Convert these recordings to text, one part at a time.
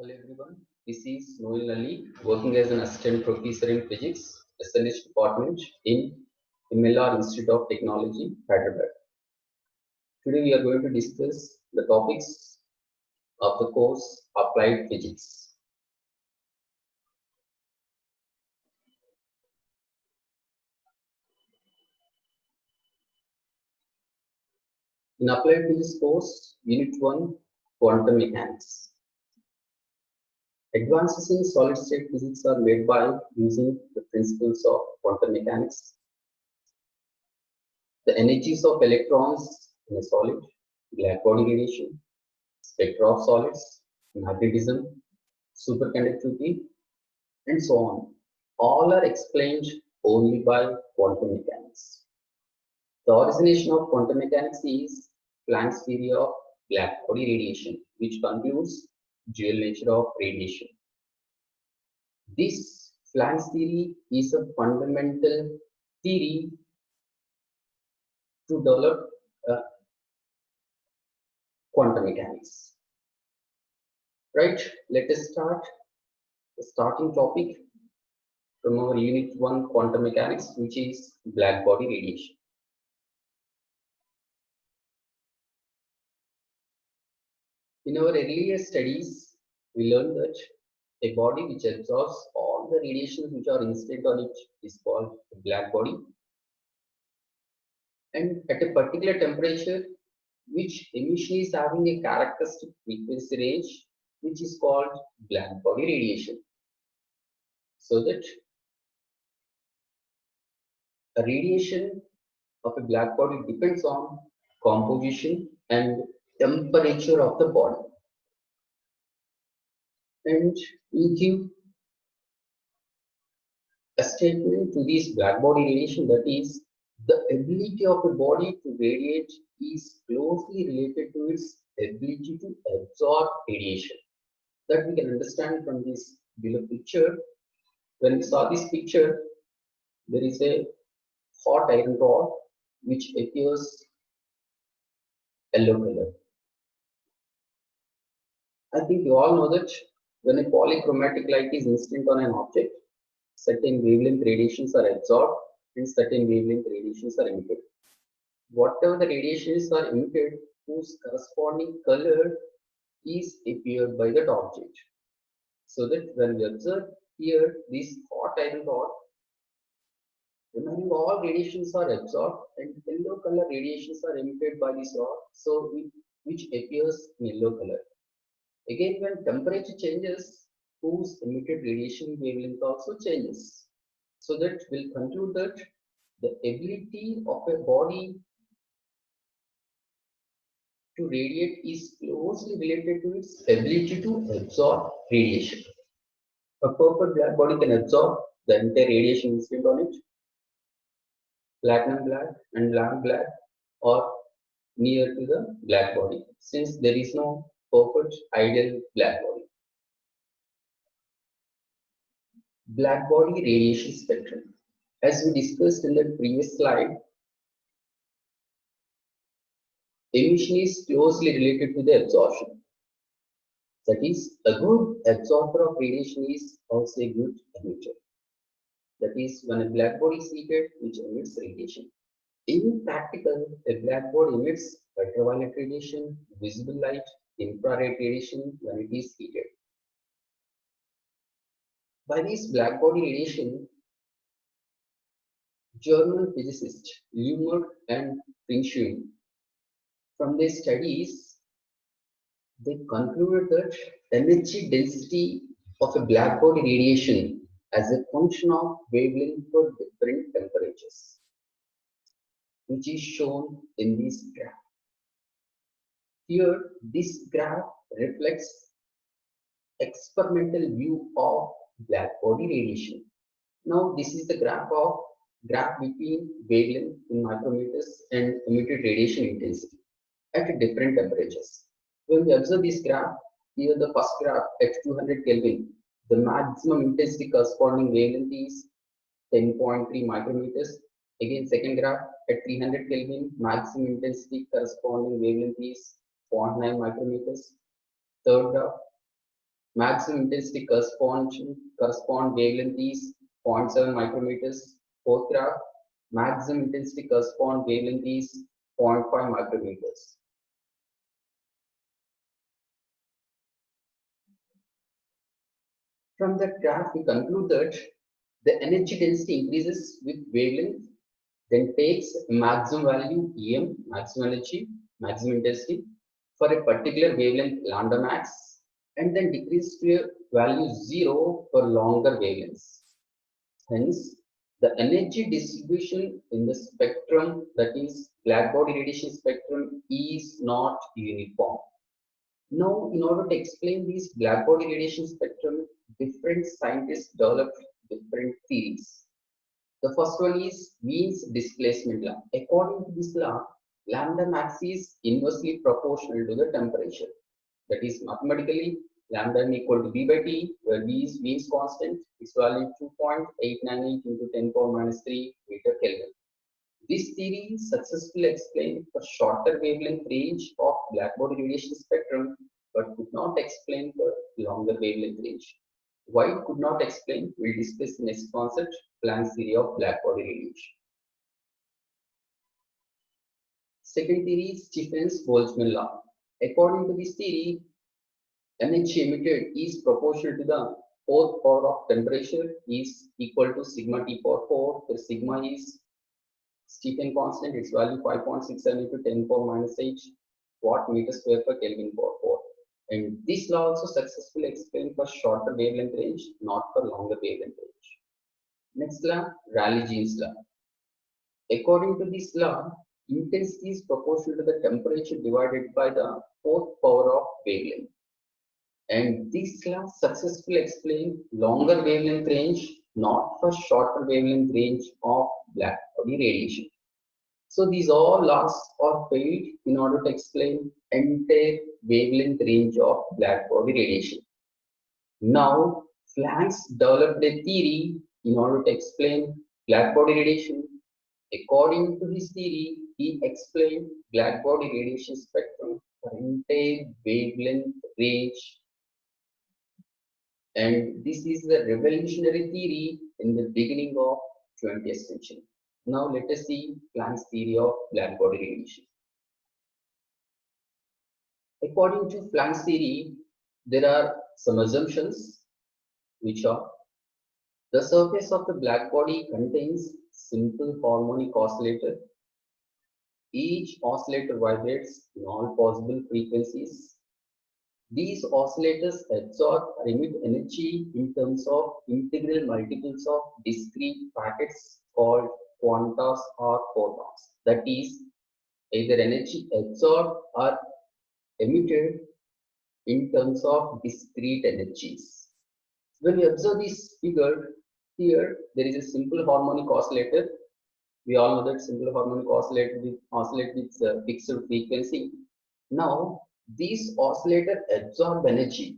Hello everyone, this is Noel Ali, working as an assistant professor in physics, SNH department in MLR Institute of Technology, Hyderabad. Today we are going to discuss the topics of the course Applied Physics. In Applied Physics course, Unit 1, Quantum Mechanics. Advances in solid-state physics are made by using the principles of quantum mechanics. The energies of electrons in a solid, black body radiation, spectra of solids, magnetism, superconductivity, and so on, all are explained only by quantum mechanics. The origination of quantum mechanics is Planck's theory of black body radiation, which concludes dual nature of radiation. This Planck's theory is a fundamental theory to develop quantum mechanics. Right, let us start the starting topic from our Unit 1 Quantum Mechanics, which is black body radiation. In our earlier studies, we learned that a body which absorbs all the radiations which are incident on it is called a black body. And at a particular temperature, which emission is having a characteristic frequency range, which is called black body radiation. So that a radiation of a black body depends on composition and temperature of the body. And we give a statement to this black body radiation, that is, the ability of a body to radiate is closely related to its ability to absorb radiation. That we can understand from this below picture. When we saw this picture, there is a hot iron rod which appears yellow color. I think you all know that when a polychromatic light is incident on an object, certain wavelength radiations are absorbed and certain wavelength radiations are emitted. Whatever the radiations are emitted, whose corresponding color is appeared by that object. So that when we observe here this hot iron rod, remaining all radiations are absorbed and yellow color radiations are emitted by this rod, so which appears in yellow color. Again, when temperature changes, whose emitted radiation wavelength also changes. So that we'll conclude that the ability of a body to radiate is closely related to its ability to absorb radiation. A perfect black body can absorb the entire radiation incident on it. Platinum black and lamp black are near to the black body, since there is no perfect ideal black body. Black body radiation spectrum. As we discussed in the previous slide, emission is closely related to the absorption. That is, a good absorber of radiation is also a good emitter. That is, when a black body is heated, which emits radiation. In practical, a black body emits ultraviolet radiation, visible light, infrared radiation when it is heated. By this black body radiation, German physicists Luhmer and Pringschuin, from their studies, they concluded that energy density of a black body radiation as a function of wavelength for different temperatures, which is shown in this graph. Here, this graph reflects experimental view of black body radiation. Now, this is the graph between wavelength in micrometers and emitted radiation intensity at different temperatures. When we observe this graph, here the first graph at 200 Kelvin, the maximum intensity corresponding wavelength is 10.3 micrometers. Again, second graph at 300 Kelvin, maximum intensity corresponding wavelength is 0.9 micrometers. Third graph, Maximum intensity correspond wavelength is 0.7 micrometers. Fourth graph, maximum intensity correspond wavelength is 0.5 micrometers. From that graph, we conclude that the energy density increases with wavelength, then takes maximum value EM, maximum energy, maximum intensity for a particular wavelength lambda max, and then decreases to a value 0 for longer wavelengths. Hence, the energy distribution in the spectrum, that is blackbody radiation spectrum, is not uniform. Now, in order to explain this blackbody radiation spectrum, different scientists developed different theories. The first one is Wien's displacement law. According to this law, lambda max is inversely proportional to the temperature. That is, mathematically, lambda m equal to b by t, where b is Wien's constant, its value 2.898 into 10 power minus 3 meter Kelvin. This theory successfully explained the shorter wavelength range of blackbody radiation spectrum, but could not explain the longer wavelength range. Why it could not explain, we'll discuss the next concept, Planck's theory of blackbody radiation. Second theory is Stephen's-Boltzmann law. According to this theory, energy emitted is proportional to the fourth power of temperature is equal to sigma T power 4, where sigma is Stephen constant, its value 5.67 into 10 power minus 8 watt meter square per Kelvin power 4. And this law also successfully explained for shorter wavelength range, not for longer wavelength range. Next law, Rayleigh-Jean's law. According to this law, intensity is proportional to the temperature divided by the fourth power of wavelength. And this law successfully explained longer wavelength range, not for shorter wavelength range of blackbody radiation. So these all laws are failed in order to explain entire wavelength range of blackbody radiation. Now, Planck developed a theory in order to explain blackbody radiation. According to his theory, he explained blackbody radiation spectrum for entire wavelength range, and this is the revolutionary theory in the beginning of 20th century. Now let us see Planck's theory of blackbody radiation. According to Planck's theory, there are some assumptions which are: the surface of the blackbody contains simple harmonic oscillator. Each oscillator vibrates in all possible frequencies. These oscillators absorb or emit energy in terms of integral multiples of discrete packets called quantas or photons. That is, either energy absorbed or emitted in terms of discrete energies. When we observe this figure, here there is a simple harmonic oscillator. We all know that simple harmonic oscillator oscillate with fixed frequency. Now, this oscillator absorb energy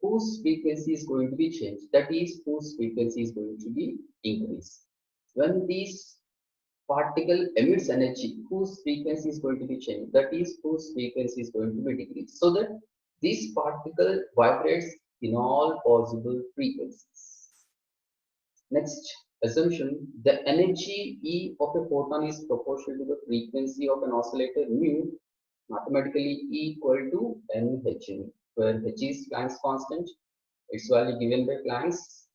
whose frequency is going to be changed, that is, whose frequency is going to be increased. When this particle emits energy whose frequency is going to be changed, that is, whose frequency is going to be decreased, so that this particle vibrates in all possible frequencies. Next assumption, the energy E of a photon is proportional to the frequency of an oscillator mu, mathematically E equal to Nhν, where H is Planck's constant, its value given by Planck's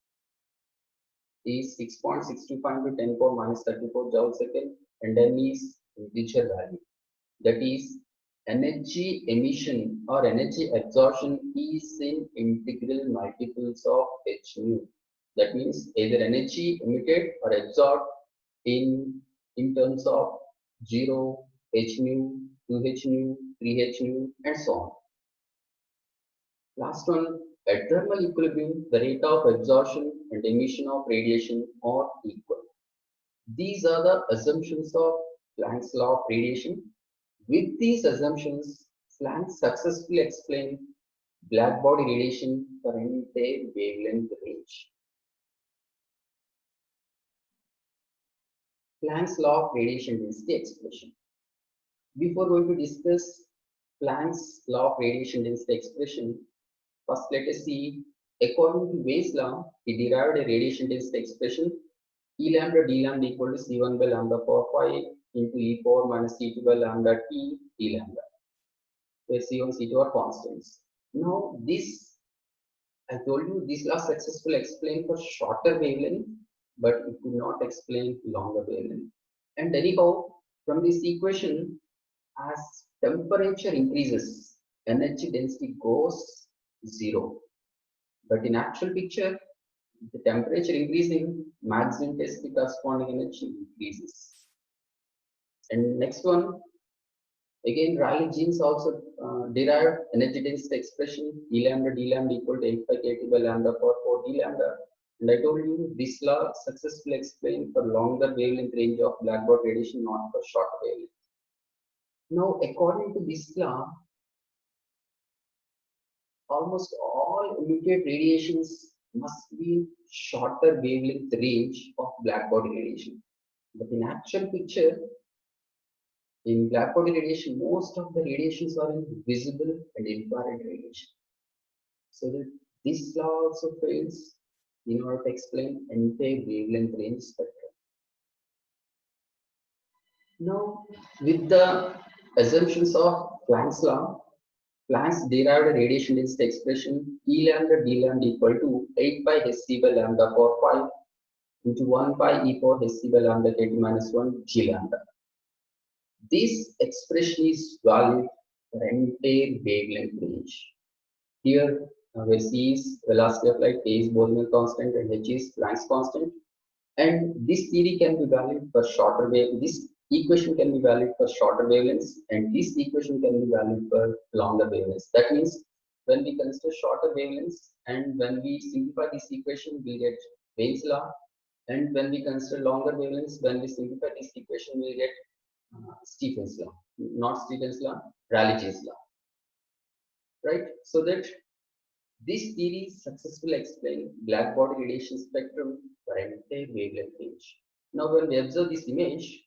is 6.625 into 10 power minus 34 joule second, and N is integer value. That is, energy emission or energy absorption is in integral multiples of h nu. That means either energy emitted or absorbed in terms of 0, h nu, 2h nu, 3h nu, and so on. Last one, at thermal equilibrium, the rate of absorption and emission of radiation are equal. These are the assumptions of Planck's law of radiation. With these assumptions, Planck successfully explained blackbody radiation for entire wavelength range. Planck's law of radiation density expression. Before going to discuss Planck's law of radiation density expression, First, let us see. According to Wayne's law, he derived a radiation density expression E lambda d lambda equal to C1 by lambda power 5 into E power minus C2 by lambda T d lambda, where C1, C2 are constants. Now, this, I told you, this law successfully explained for shorter wavelength, but it could not explain longer wavelength. And anyhow, from this equation, as temperature increases, energy density goes zero. But in actual picture, the temperature increasing, maximum density corresponding energy increases. And next one, again, Rayleigh Jeans also derived energy density expression E lambda d lambda equal to 8 pi kT by lambda power 4 d lambda. And I told you this law successfully explained for longer wavelength range of blackbody radiation, not for shorter wavelength. Now, according to this law, almost all emitted radiations must be shorter wavelength range of blackbody radiation. But in actual picture, in blackbody radiation, most of the radiations are in visible and infrared radiation. So that this law also fails in order to explain entire wavelength range spectrum. Now, with the assumptions of Planck's law, Planck derived a radiation density expression E lambda d lambda equal to 8 pi Hc by lambda power 5 into 1 pi e power Hc by lambda kT minus 1 g lambda. This expression is valid for entire wavelength range. Here, where c is velocity of light, k is Boltzmann constant, and h is Planck's constant. And this theory can be valid for shorter wave. This equation can be valid for shorter wavelengths, and this equation can be valid for longer wavelengths. That means when we consider shorter wavelengths and when we simplify this equation, we get Wayne's law. And when we consider longer wavelengths, when we simplify this equation, we get Stephen's law, not Stephen's law, Rayleigh-Jeans law, right? So that this theory successfully explains blackbody radiation spectrum for entire wavelength range. Now, when we observe this image,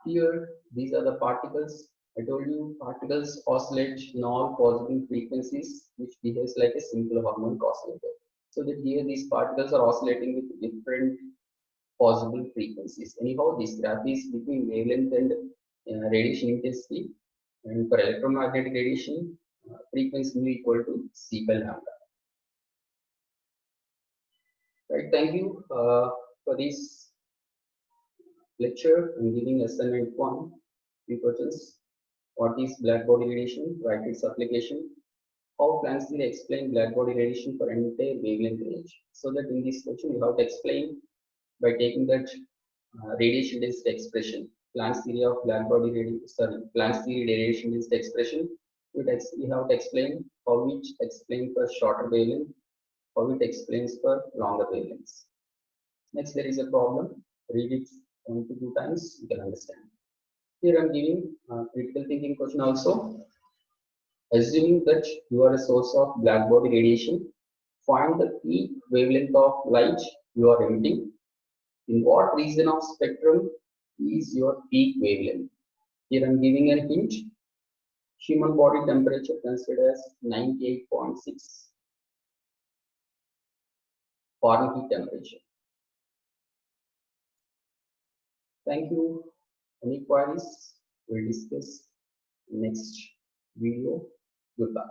here these are the particles. I told you particles oscillate in all possible frequencies, which behaves like a simple harmonic oscillator. So that here these particles are oscillating with different possible frequencies. Anyhow, this graph is between wavelength and radiation intensity, and for electromagnetic radiation, frequency mu equal to c by lambda. Right. Thank you for this lecture. I'm giving assignment 1. Few questions. What is blackbody radiation? Write its application. How Planck theory explain blackbody radiation for entire wavelength range? So that in this question you have to explain by taking that radiation density expression, Planck's theory of blackbody radiation, Planck's theory radiation density expression. You have to explain how it explains for shorter wavelength, how it explains for longer wavelengths. Next, there is a problem. Read it 1 to 2 times, you can understand. Here I am giving a critical thinking question also. Assuming that you are a source of blackbody radiation, find the peak wavelength of light you are emitting. In what region of spectrum is your peak wavelength? Here I am giving a hint. Human body temperature considered as 98.6 Fahrenheit temperature. Thank you. Any queries? We'll discuss next video. Goodbye.